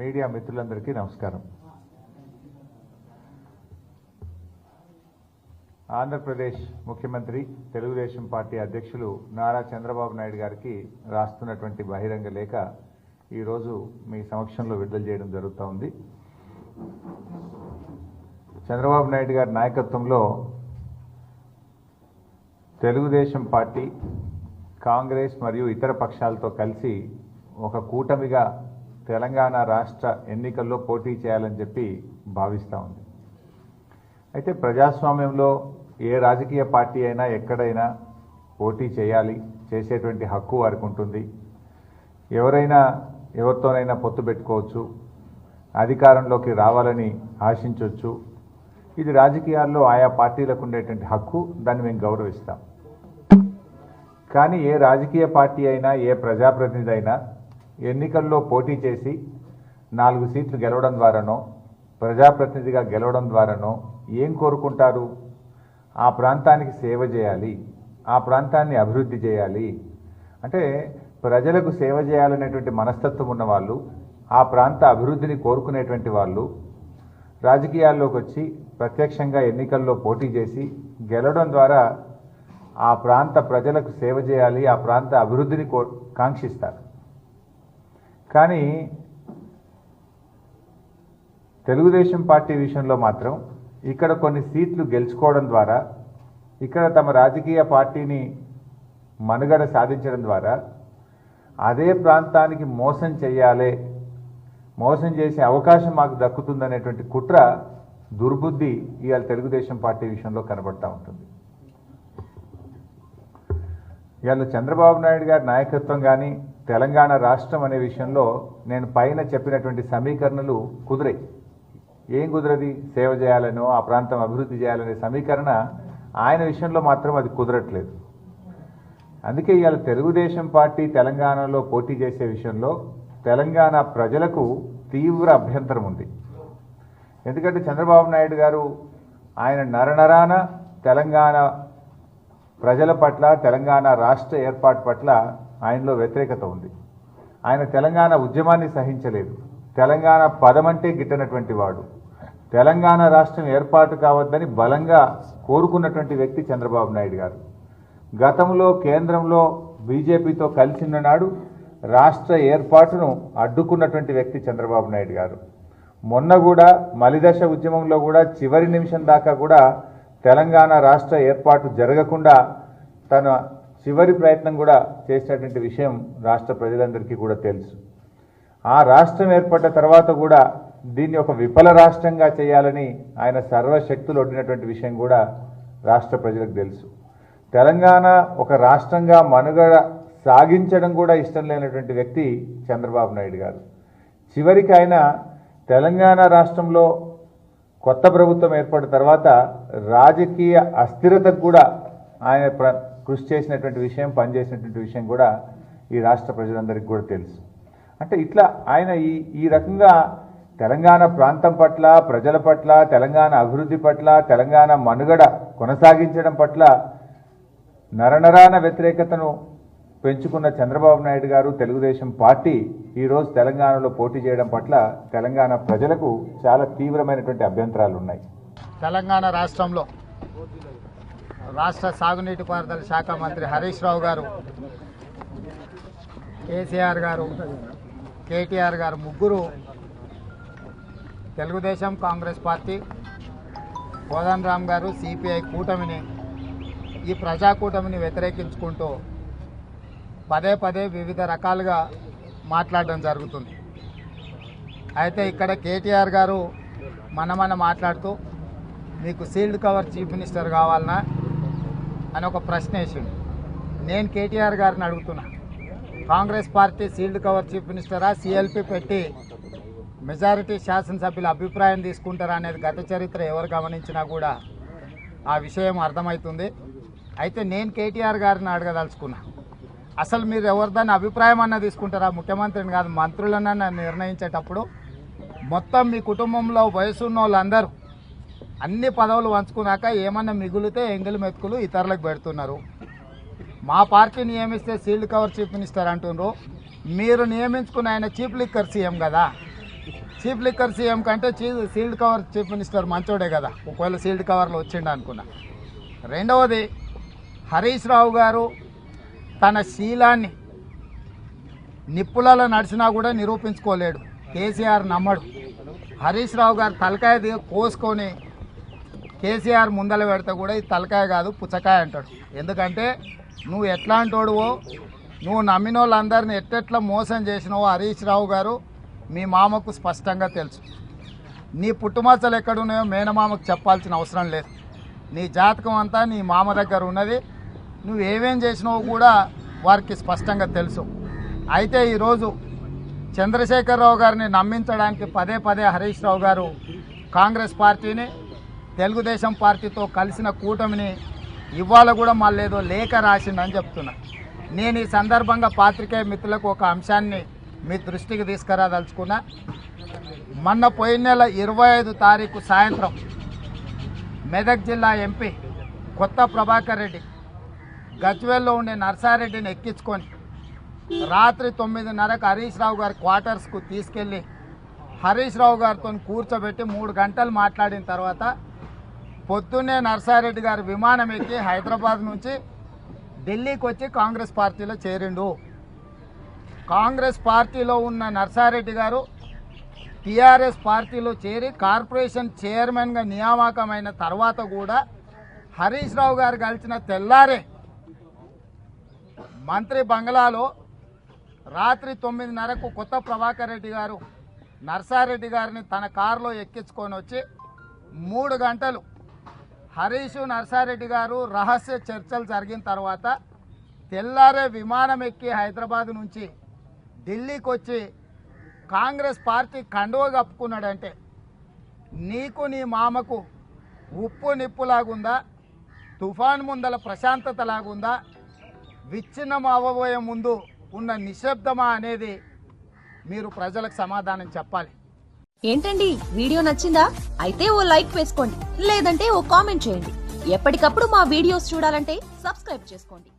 Media మిత్రులందరికీ నమస్కారం. ఆంధ్రప్రదేశ్ ముఖ్యమంత్రి తెలుగుదేశం పార్టీ అధ్యక్షులు నారా చంద్రబాబు నాయుడు గారికి రాస్తున్నటువంటి బహిరంగ లేఖ ఈరోజు మీ సమక్షంలో విడుదల చేయడం జరుగుతూ ఉంది. చంద్రబాబు నాయుడు గారి నాయకత్వంలో తెలుగుదేశం పార్టీ కాంగ్రెస్ మరియు ఇతర పక్షాలతో కలిసి ఒక కూటమిగా తెలంగాణ రాష్ట్ర ఎన్నికల్లో పోటీ చేయాలని చెప్పి భావిస్తూ ఉంది. అయితే ప్రజాస్వామ్యంలో ఏ రాజకీయ పార్టీ అయినా ఎక్కడైనా పోటీ చేయాలి, చేసేటువంటి హక్కు వారికి ఉంటుంది. ఎవరైనా ఎవరితోనైనా పొత్తు పెట్టుకోవచ్చు, అధికారంలోకి రావాలని ఆశించవచ్చు. ఇది రాజకీయాల్లో ఆయా పార్టీలకు ఉండేటువంటి హక్కు, దాన్ని మేము గౌరవిస్తాం. కానీ ఏ రాజకీయ పార్టీ అయినా ఏ ప్రజాప్రతినిధి అయినా ఎన్నికల్లో పోటీ చేసి 4 సీట్లు గెలవడం ద్వారానో ప్రజాప్రతినిధిగా గెలవడం ద్వారానో ఏం కోరుకుంటారు? ఆ ప్రాంతానికి సేవ చేయాలి, ఆ ప్రాంతాన్ని అభివృద్ధి చేయాలి. అంటే ప్రజలకు సేవ చేయాలనేటువంటి మనస్తత్వం ఉన్నవాళ్ళు, ఆ ప్రాంత అభివృద్ధిని కోరుకునేటువంటి వాళ్ళు రాజకీయాల్లోకి వచ్చి ప్రత్యక్షంగా ఎన్నికల్లో పోటీ చేసి గెలవడం ద్వారా ఆ ప్రాంత ప్రజలకు సేవ చేయాలి, ఆ ప్రాంత అభివృద్ధిని కాంక్షిస్తారు. కానీ తెలుగుదేశం పార్టీ విషయంలో మాత్రం ఇక్కడ కొన్ని సీట్లు గెలుచుకోవడం ద్వారా, ఇక్కడ తమ రాజకీయ పార్టీని మనుగడ సాధించడం ద్వారా అదే ప్రాంతానికి మోసం చేయాలి, మోసం చేసే అవకాశం మాకు దక్కుతుందనేటువంటి కుట్ర, దుర్బుద్ధి ఇవాళ తెలుగుదేశం పార్టీ విషయంలో కనబడతా ఉంటుంది. ఇవాళ చంద్రబాబు నాయుడు గారి నాయకత్వం కానీ తెలంగాణ రాష్ట్రం అనే విషయంలో నేను పైన చెప్పినటువంటి సమీకరణలు కుదిరాయి. ఏం కుదరది? సేవ చేయాలనో ఆ ప్రాంతం అభివృద్ధి చేయాలనే సమీకరణ ఆయన విషయంలో మాత్రం అది కుదరట్లేదు. అందుకే ఇవాళ తెలుగుదేశం పార్టీ తెలంగాణలో పోటీ చేసే విషయంలో తెలంగాణ ప్రజలకు తీవ్ర అభ్యంతరం ఉంది. ఎందుకంటే చంద్రబాబు నాయుడు గారు ఆయన నరనరాన తెలంగాణ ప్రజల పట్ల, తెలంగాణ రాష్ట్ర ఏర్పాటు పట్ల ఆయనలో వ్యతిరేకత ఉంది. ఆయన తెలంగాణ ఉద్యమాన్ని సహించలేదు. తెలంగాణ పదమంటే గిట్టనటువంటి వాడు. తెలంగాణ రాష్ట్రం ఏర్పాటు కావద్దని బలంగా కోరుకున్నటువంటి వ్యక్తి చంద్రబాబు నాయుడు గారు. గతంలో కేంద్రంలో బీజేపీతో కలిసిన నాడు రాష్ట్ర ఏర్పాటును అడ్డుకున్నటువంటి వ్యక్తి చంద్రబాబు నాయుడు గారు. మొన్న కూడా మలిదశ ఉద్యమంలో కూడా చివరి నిమిషం దాకా కూడా తెలంగాణ రాష్ట్ర ఏర్పాటు జరగకుండా తన చివరి ప్రయత్నం కూడా చేసినటువంటి విషయం రాష్ట్ర ప్రజలందరికీ కూడా తెలుసు. ఆ రాష్ట్రం ఏర్పడ్డ తర్వాత కూడా దీన్ని ఒక విఫల రాష్ట్రంగా చేయాలని ఆయన సర్వశక్తులు ఒడ్డినటువంటి విషయం కూడా రాష్ట్ర ప్రజలకు తెలుసు. తెలంగాణ ఒక రాష్ట్రంగా మనుగడ సాగించడం కూడా ఇష్టం లేనటువంటి వ్యక్తి చంద్రబాబు నాయుడు గారు. చివరికి ఆయన తెలంగాణ రాష్ట్రంలో కొత్త ప్రభుత్వం ఏర్పడిన తర్వాత రాజకీయ అస్థిరతకు కూడా ఆయన కృషి చేసినటువంటి విషయం, పనిచేసినటువంటి విషయం కూడా ఈ రాష్ట్ర ప్రజలందరికీ కూడా తెలుసు. అంటే ఇట్లా ఆయన ఈ రకంగా తెలంగాణ ప్రాంతం పట్ల, ప్రజల పట్ల, తెలంగాణ అభివృద్ధి పట్ల, తెలంగాణ మనుగడ కొనసాగించడం పట్ల నరనరాన వ్యతిరేకతను పెంచుకున్న చంద్రబాబు నాయుడు గారు, తెలుగుదేశం పార్టీ ఈరోజు తెలంగాణలో పోటీ చేయడం పట్ల తెలంగాణ ప్రజలకు చాలా తీవ్రమైనటువంటి అభ్యంతరాలు ఉన్నాయి. తెలంగాణ రాష్ట్రంలో రాష్ట్ర సాగునీటి పారుదల శాఖ మంత్రి హరీష్ రావు గారు, కేసీఆర్ గారు, కేటీఆర్ గారు ముగ్గురు తెలుగుదేశం, కాంగ్రెస్ పార్టీ, కోదండరామ్ గారు సిపిఐ కూటమిని, ఈ ప్రజాకూటమిని వ్యతిరేకించుకుంటూ పదే వివిధ రకాలుగా మాట్లాడడం జరుగుతుంది. అయితే ఇక్కడ కేటీఆర్ గారు మన మాట్లాడుతూ మీకు సీల్డ్ కవర్ చీఫ్ మినిస్టర్ కావాలనా అని ఒక ప్రశ్న వేసిండు. నేను కేటీఆర్ గారిని అడుగుతున్నా, Congress party sealed cover chief మినిస్టరా, సిఎల్పి పెట్టి మెజారిటీ శాసనసభ్యుల అభిప్రాయం తీసుకుంటారా అనేది గత చరిత్ర ఎవరు గమనించినా కూడా ఆ విషయం అర్థమవుతుంది. అయితే నేను కేటీఆర్ గారిని అడగదలుచుకున్నా, అసలు మీరు ఎవరిదాన్ని అభిప్రాయం అన్నా తీసుకుంటారా? ముఖ్యమంత్రిని కాదు, మంత్రులన్నా నిర్ణయించేటప్పుడు మొత్తం మీ కుటుంబంలో వయసున్న వాళ్ళందరూ అన్ని పదవులు పంచుకున్నాక ఏమన్నా మిగులితే ఎంగిలి మెతుకులు ఇతరులకు పెడుతున్నారు. మా పార్టీ నియమిస్తే సీల్డ్ కవర్ చీఫ్ మినిస్టర్ అంటున్నారు. మీరు నియమించుకున్న ఆయన చీఫ్ లిక్కర్ సీఎం కదా, చీఫ్ లిక్కర్ సీఎం కంటే సీల్డ్ కవర్ చీఫ్ మినిస్టర్ మంచోడే కదా, ఒకవేళ సీల్డ్ కవర్లో వచ్చిండు అనుకున్నా. రెండవది, హరీష్ రావు గారు తన శీలాన్ని నిప్పులలో నడిచినా కూడా నిరూపించుకోలేడు. కేసీఆర్ నమ్మడు. హరీష్ రావు గారు తలకాయ కోసుకొని కేసీఆర్ ముందల పెడితే కూడా ఇది తలకాయ కాదు పుచ్చకాయ అంటాడు. ఎందుకంటే నువ్వు ఎట్లాంటోడువో, నువ్వు నమ్మిన వాళ్ళందరినీ ఎట్టెట్లా మోసం చేసినావో హరీష్ రావు గారు మీ మామకు స్పష్టంగా తెలుసు. నీ పుట్టుమచ్చలు ఎక్కడున్నాయో మేనమామకు చెప్పాల్సిన అవసరం లేదు. నీ జాతకం అంతా నీ మామ దగ్గర ఉన్నది. నువ్వు ఏమేం చేసినావో కూడా వారికి స్పష్టంగా తెలుసు. అయితే ఈరోజు చంద్రశేఖరరావు గారిని నమ్మించడానికి పదే పదే హరీష్ రావు గారు కాంగ్రెస్ పార్టీని, తెలుగుదేశం పార్టీతో కలిసిన కూటమిని ఇవాళ కూడా మళ్ళీ ఏదో లేఖ రాసిందని చెప్తున్నా. నేను ఈ సందర్భంగా పాత్రికేయ మిత్రులకు ఒక అంశాన్ని మీ దృష్టికి తీసుకురాదలుచుకున్నా. మొన్న పోయిన నెల 25 తారీఖు సాయంత్రం మెదక్ జిల్లా ఎంపీ కొత్త ప్రభాకర్ రెడ్డి గజ్వేల్లో ఉండే నర్సారెడ్డిని ఎక్కించుకొని రాత్రి 9:30కు హరీష్ రావు గారి క్వార్టర్స్కు తీసుకెళ్ళి హరీష్ రావు గారితో కూర్చోబెట్టి 3 గంటలు మాట్లాడిన తర్వాత పొద్దున్నే నర్సారెడ్డి గారి విమానం ఎక్కి హైదరాబాద్ నుంచి ఢిల్లీకి వచ్చి కాంగ్రెస్ పార్టీలో చేరిండు. కాంగ్రెస్ పార్టీలో ఉన్న నర్సారెడ్డి గారు టీఆర్ఎస్ పార్టీలో చేరి కార్పొరేషన్ చైర్మన్గా నియామకమైన తర్వాత కూడా హరీష్ రావు గారు కలిసిన తెల్లారే మంత్రి బంగ్లాలో రాత్రి 9:30కు కొత్త ప్రభాకర్ రెడ్డి గారు నర్సారెడ్డి గారిని తన కారులో ఎక్కించుకొని వచ్చి 3 గంటలు హరీష్ నర్సారెడ్డి గారు రహస్య చర్చలు జరిగిన తర్వాత తెల్లారే విమానం ఎక్కి హైదరాబాద్ నుంచి ఢిల్లీకి వచ్చి కాంగ్రెస్ పార్టీ కండువ కప్పుకున్నాడంటే నీకు నీ మామకు ఉప్పు నిప్పులాగుందా, తుఫాన్ ముందల ప్రశాంతత లాగుందా, విచ్ఛిన్నం అవ్వబోయే ముందు ఉన్న నిశ్శబ్దమా అనేది మీరు ప్రజలకు సమాధానం చెప్పాలి. ఏంటండి వీడియో నచ్చిందా? అయితే ఓ లైక్ వేసుకోండి, లేదంటే ఓ కామెంట్ చేయండి. ఎప్పటికప్పుడు మా వీడియోస్ చూడాలంటే సబ్స్క్రైబ్ చేసుకోండి.